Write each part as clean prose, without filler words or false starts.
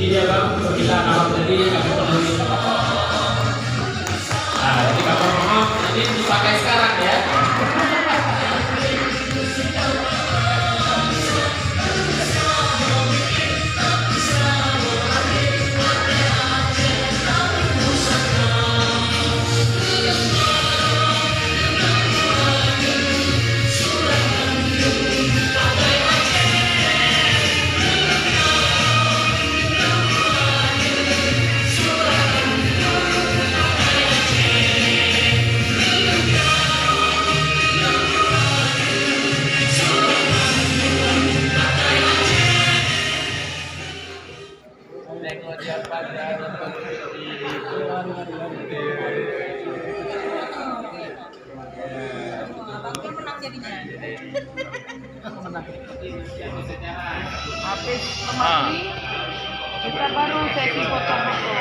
Ini dia bang, kita kalau tadi kami penulis. Nah, jadi kalau maaf ini dipakai sekarang ya. Habis kemari kita baru sesi foto-foto.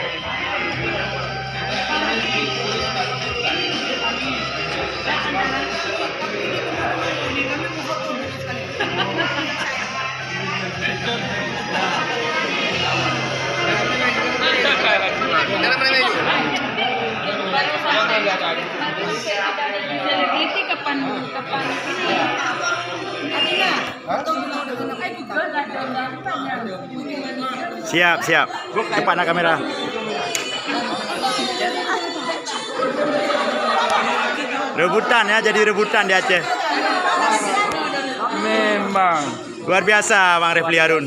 Siap, siap. Depan kamera. Rebutan ya, jadi rebutan di Aceh. Memang Luar biasa Bang Refli Harun.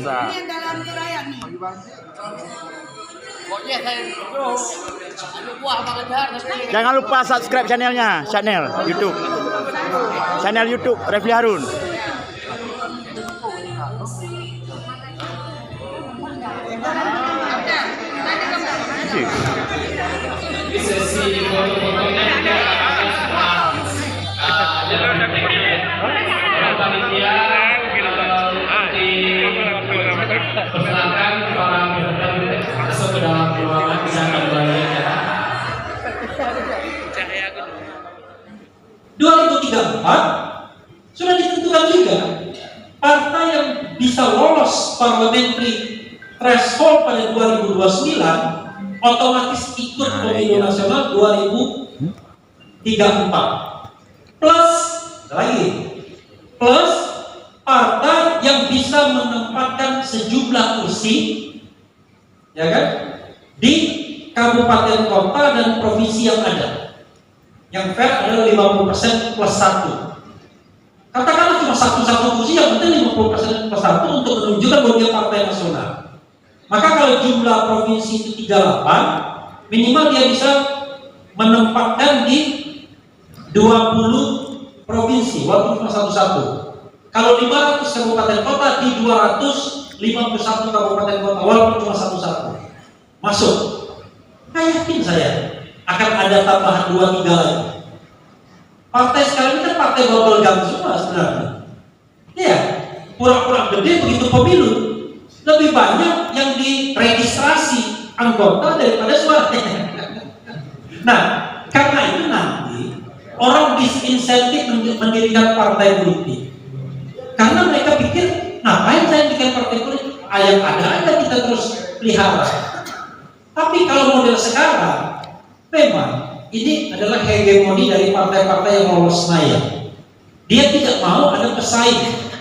Jangan lupa subscribe channelnya, channel YouTube Refli Harun. Di sesi foto-fotonya kita akan semua dalam panitia persilakan para peserta masuk ke dalam ruangan bisa kembali ya. 2034 sudah ditentukan juga partai yang bisa lolos parliamentary threshold pada 2029 otomatis ikut pemilu nasional 2034 plus partai yang bisa menempatkan sejumlah kursi ya kan di kabupaten kota dan provinsi yang ada, yang fair adalah 50% plus 1. Katakanlah cuma satu kursi, yang penting 50% plus 1 untuk menunjukkan bahwa dia partai nasional. Maka kalau jumlah provinsi itu 38, minimal dia bisa menempatkan di 20 provinsi, walaupun cuma satu-satu. Kalau 500 kabupaten kota di 251 kabupaten kota, walaupun cuma satu-satu. Masuk. Nah, yakin saya akan ada tambahan 2-3 lagi. Partai sekarang ini kan partai bubble gum semua sebenarnya. Iya, pura-pura gede begitu pemilu. Lebih banyak yang diregistrasi anggota daripada suaranya. Nah, karena itu nanti orang disinsentif mendirikan partai politik. Karena mereka pikir, ngapain saya bikin partai politik? Yang ada aja kita terus pelihara. Tapi kalau model sekarang, memang ini adalah hegemoni dari partai-partai yang lolos Senayan. Dia tidak mau ada pesaing.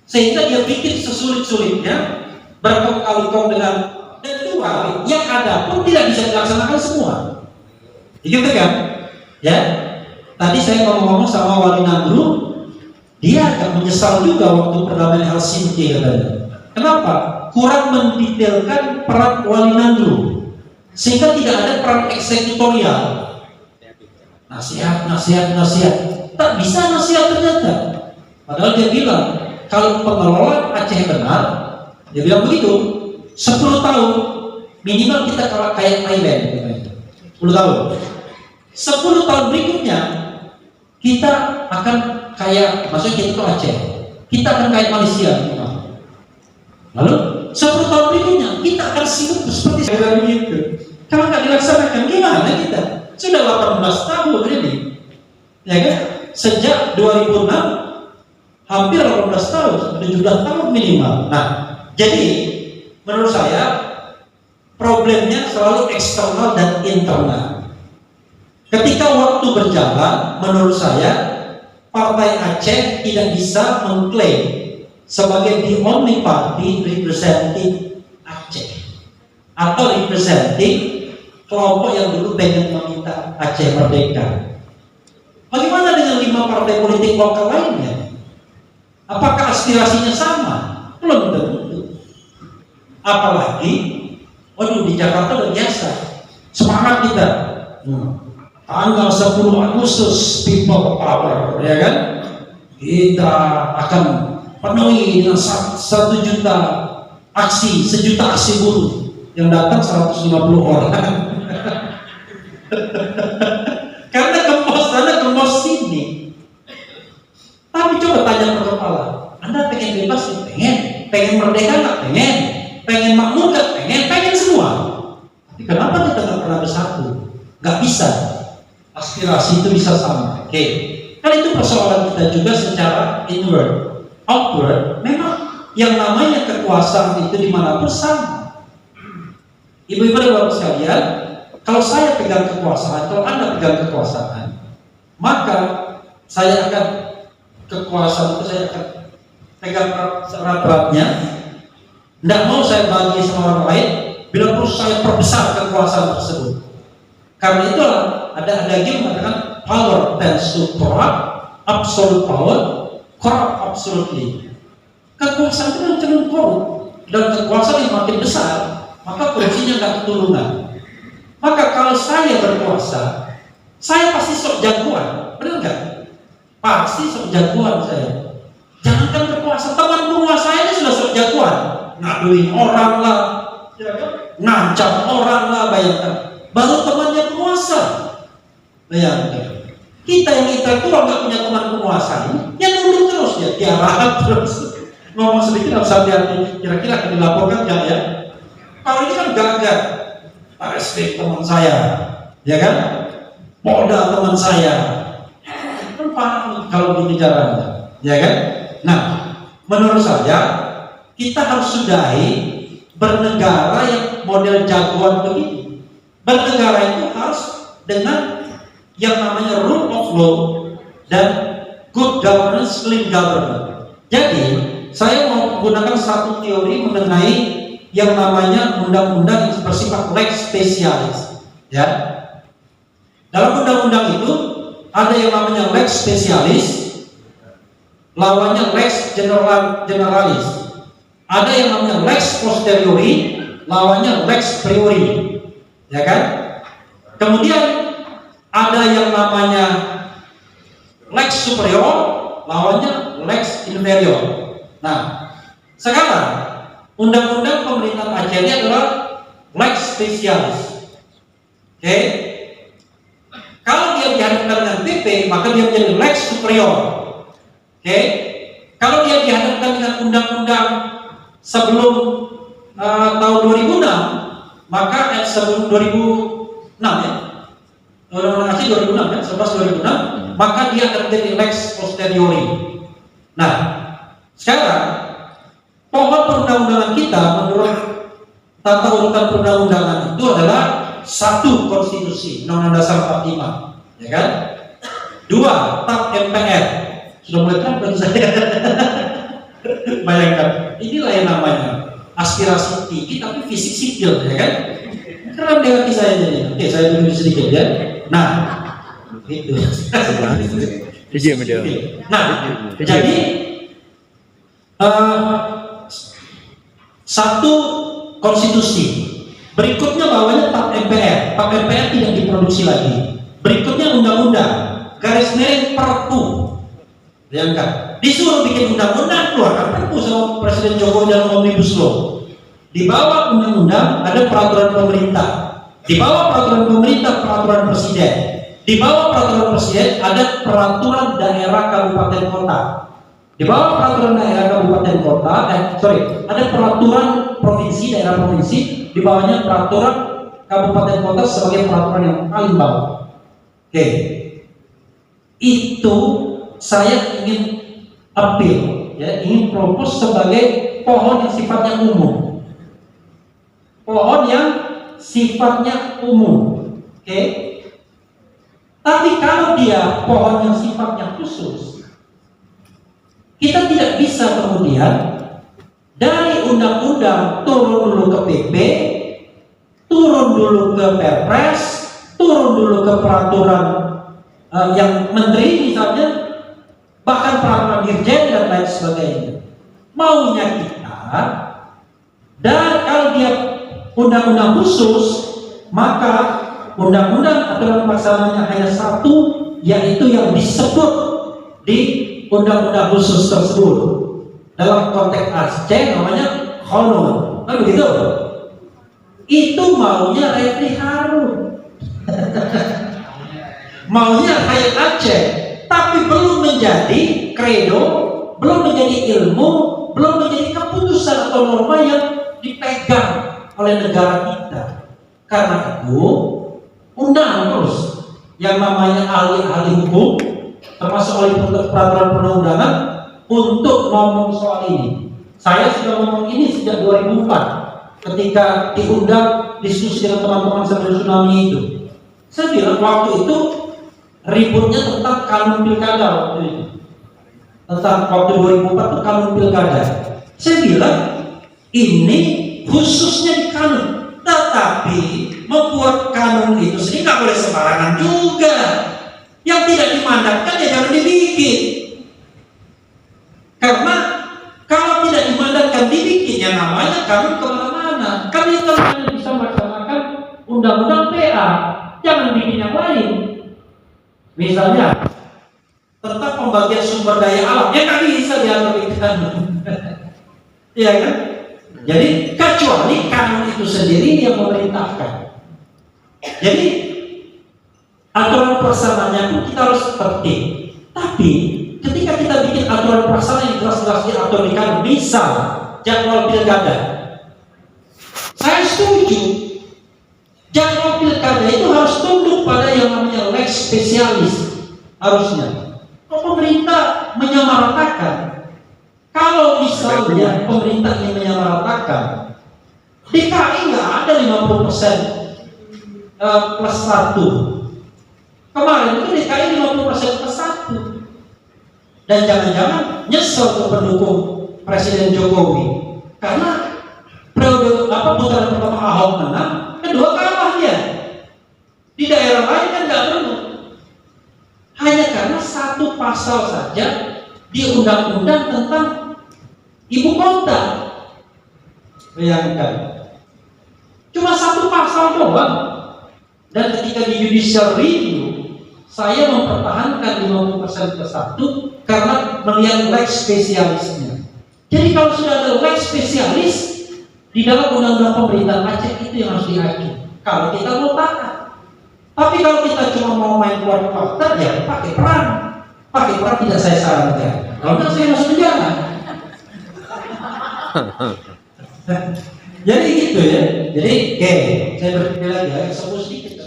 Sehingga dia bikin sesulit-sulitnya berkong-kali-kong dengan dan dua yang ada pun tidak bisa dilaksanakan semua. Gitu kan? Ya. Tadi saya ngomong-ngomong sama Wali Nangru, dia agak menyesal juga waktu perdamaian Helsinki katanya. Kenapa? Kurang mendetailkan peran Wali Nangru, sehingga tidak ada peran eksekutorial. Nasihat. Tak bisa nasihat ternyata. Padahal dia bilang, kalau pengelola Aceh benar, dia bilang begitu, 10 tahun minimal kita kayak Thailand, 10 tahun. 10 tahun berikutnya kita akan kayak, maksudnya kita itu Aceh, kita akan kayak Malaysia. Lalu 10 tahun berikutnya kita akan sibuk seperti sekarang gitu. Kalau nggak dilaksanakan gimana kita? Sudah 18 tahun ini, ya kan? Sejak 2006 hampir 18 tahun, 17 tahun minimal. Nah, jadi menurut saya problemnya selalu eksternal dan internal. Ketika waktu berjalan, menurut saya Partai Aceh tidak bisa mengklaim sebagai the only party representing Aceh atau representing kelompok yang dulu pengen meminta Aceh merdeka. Bagaimana dengan 5 partai politik lokal lainnya? Apakah aspirasinya sama? Belum tentu. Apalagi, waduh, di Jakarta udah biasa, semangat kita. Tanggal 10 Agustus People Power, ya kan? Kita akan penuhi dengan 1 juta aksi, 1 juta aksi buruh. Yang datang 150 orang. Karena gembos sana, gembos sini. Tapi coba tanya ke kepala, Anda pengen bebas? Pengen merdeka nggak? Pengen makmur nggak? Pengen semua. Tapi kenapa kita nggak pernah bersatu? Nggak bisa. Aspirasi itu bisa sama. Oke. Kan itu persoalan kita juga secara inward, outward. Memang yang namanya kekuasaan itu dimanapun sama. Ibu-ibu dan bapak sekalian, kalau saya pegang kekuasaan, kalau Anda pegang kekuasaan, maka saya akan kekuasaan itu saya akan pegang erat-eratnya. Tidak mau saya bagi sama orang lain, bila perlu saya perbesar kekuasaan tersebut. Karena itulah ada yang mengatakan power tends to corrupt, absolute power corrupt absolutely. Kekuasaan itu yang cenderung korup, dan kekuasaan yang makin besar, maka korupsinya nggak keturunan. Maka kalau saya berkuasa, saya pasti sok jagoan, benar nggak? Pasti sok jagoan saya. Jangankan berkuasa, teman penguasa ini sudah sok jagoan, ngaduin orang lah, ngancam orang lah, bayangkan. Baru temannya penguasa, bayangkan. Kita yang intelektual nggak punya teman penguasa ini, ya nunduk terus ya, tiarap terus. Ngomong sedikit harus hati-hati, kira-kira akan dilaporkan nggak ya? Kalau ini kan gagah, Pak SB teman saya, ya kan? Polda teman saya, kan paham kalau bicaranya, ya kan? Nah, menurut saya kita harus sudahi bernegara yang model jagoan begini. Bernegara itu harus dengan yang namanya rule of law dan good governance, clean government. Jadi, saya mau menggunakan satu teori mengenai yang namanya undang-undang yang bersifat lex specialis. Ya, dalam undang-undang itu ada yang namanya lex specialis, lawannya lex generalis. Ada yang namanya lex posteriori, lawannya lex priori. Ya kan? Kemudian ada yang namanya lex superior, lawannya lex inferior. Nah, sekarang undang-undang pemerintahan Aceh ini adalah lex specialis. Oke? Kalau dia dihadapkan dengan PP, maka dia menjadi lex superior. Oke? Kalau dia dihadapkan dengan undang-undang sebelum tahun 2006, maka sebelum 2006 ya, Undang-Undang Aceh 2006 ya, 11 2006, maka dia akan menjadi lex posteriori. Nah, sekarang pohon perundang-undangan kita menurut tata urutan perundang-undangan itu adalah 1. Konstitusi Undang-Undang Dasar 45, ya kan? 2. TAP MPR. Sudah mulai terang bagi saya. Bayangkan, inilah yang namanya aspirasi tinggi tapi fisik sipil, ya kan? Keren di hati saya jadi. Oke, saya duduk sedikit ya. Nah, itu. Nah, jadi 1. Konstitusi. Berikutnya bawahnya TAP MPR. TAP MPR tidak diproduksi lagi. Berikutnya undang-undang. Garis miring Perpu. Bayangkan, disuruh bikin undang-undang, keluarkan Perpu sama Presiden Jokowi dalam Omnibus Law. Di bawah undang-undang ada peraturan pemerintah. Di bawah peraturan pemerintah peraturan presiden. Di bawah peraturan presiden ada peraturan daerah kabupaten kota. Di bawah peraturan daerah kabupaten kota, ada peraturan provinsi, daerah provinsi. Di bawahnya peraturan kabupaten kota sebagai peraturan yang paling bawah. Oke, itu saya ingin appeal, ya, ingin propose sebagai pohon yang sifatnya umum, pohon yang sifatnya umum, oke? Tapi kalau dia pohon yang sifatnya khusus, kita tidak bisa kemudian dari undang-undang turun dulu ke PP, turun dulu ke Perpres, turun dulu ke peraturan yang menteri misalnya, bahkan peraturan dirjen dan lain sebagainya. Maunya kita, dan kalau dia undang-undang khusus, maka undang-undang aturan pelaksananya hanya satu, yaitu yang disebut di undang-undang khusus tersebut. Dalam konteks Aceh namanya Honor, kan begitu? Itu maunya Refli Harun, maunya rakyat Aceh, tapi belum menjadi kredo, belum menjadi ilmu, belum menjadi keputusan atau norma yang dipegang oleh negara kita. Karena itu undang terus yang namanya ahli-ahli hukum, termasuk oleh peraturan perundang-undangan, untuk ngomong soal ini. Saya sudah ngomong ini sejak 2004 ketika diundang diskusi dengan teman-teman sebelum tsunami itu. Saya bilang waktu itu ributnya tentang kanun pilkada waktu itu. Tentang waktu 2004 itu kanun pilkada. Saya bilang ini khususnya di kanun, tetapi membuat kanun itu sendiri nggak boleh sembarangan juga. Yang tidak dimandatkan ya jangan dibikin. Karena kalau tidak dimandatkan dibikin, ya namanya kanun kemana-mana. Kan itu hanya bisa melaksanakan undang-undang PA, jangan bikin yang lain. Misalnya tentang pembagian sumber daya alam, ya nggak bisa diatur di kanun. Iya kan? Jadi kecuali kanun itu sendiri yang memerintahkan. Jadi aturan pelaksanaannya pun kita harus tertib. Tapi ketika kita bikin aturan pelaksanaan yang jelas-jelas diatur di kanun, misal jadwal pilkada, saya setuju jadwal pilkada itu harus tunduk pada yang namanya lex spesialis harusnya. Kok pemerintah menyamaratakan? Kalau misalnya pemerintah ingin menyamaratakan, DKI nggak ada 50% plus 1. Kemarin itu DKI 50% plus 1. Dan jangan-jangan nyesel ke pendukung Presiden Jokowi karena periode putaran pertama Ahok menang, kedua kalah dia. Di daerah lain kan nggak perlu. Hanya karena satu pasal saja di undang-undang tentang ibu kota. Bayangkan, cuma satu pasal doang. Dan ketika di judicial review, saya mempertahankan 50% ke 1 karena melihat lex spesialisnya. Jadi kalau sudah ada lex spesialis di dalam undang-undang pemerintahan Aceh, itu yang harus diacu. Kalau kita mau taat. Tapi kalau kita cuma mau main keluar-keluar, ya pakai perang. Pakai perang tidak saya sarankan. Kalau tidak saya masuk penjara. Jadi gitu ya. Jadi saya berpikir lagi ya, sebut sedikit.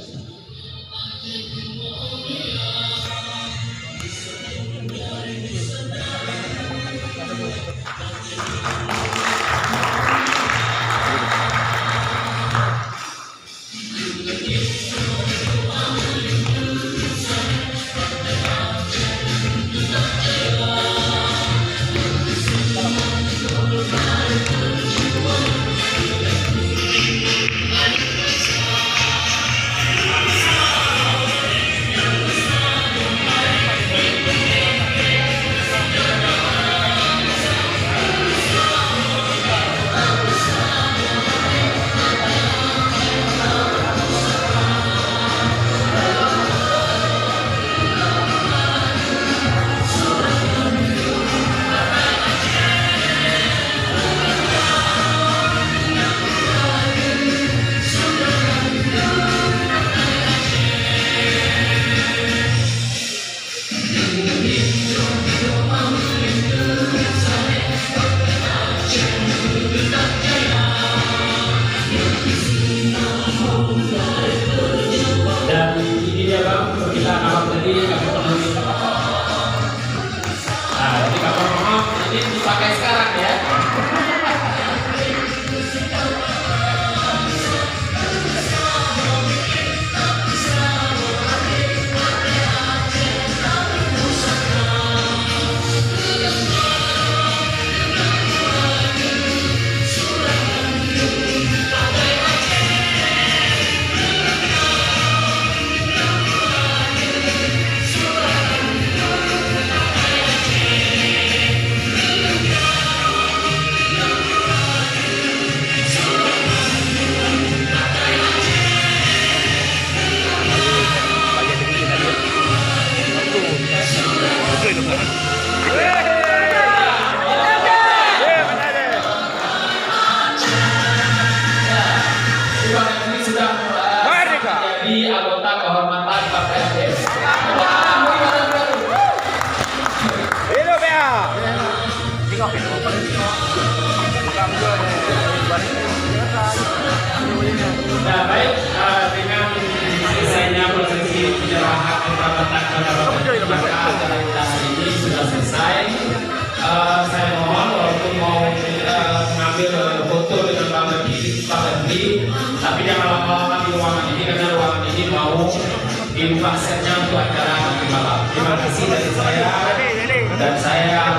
kehormatan Pak Presiden. Hidup ya. Nah, baik, dengan selesainya prosesi penyerahan jabatan kepada Bapak acara kita hari ini sudah selesai. Saya mohon walaupun mau mengambil foto dengan Pak Menteri, tapi jangan lama-lama di ruangan ini karena ruangan ini mau dibuka setnya untuk acara nanti malam. Terima kasih dari saya dan saya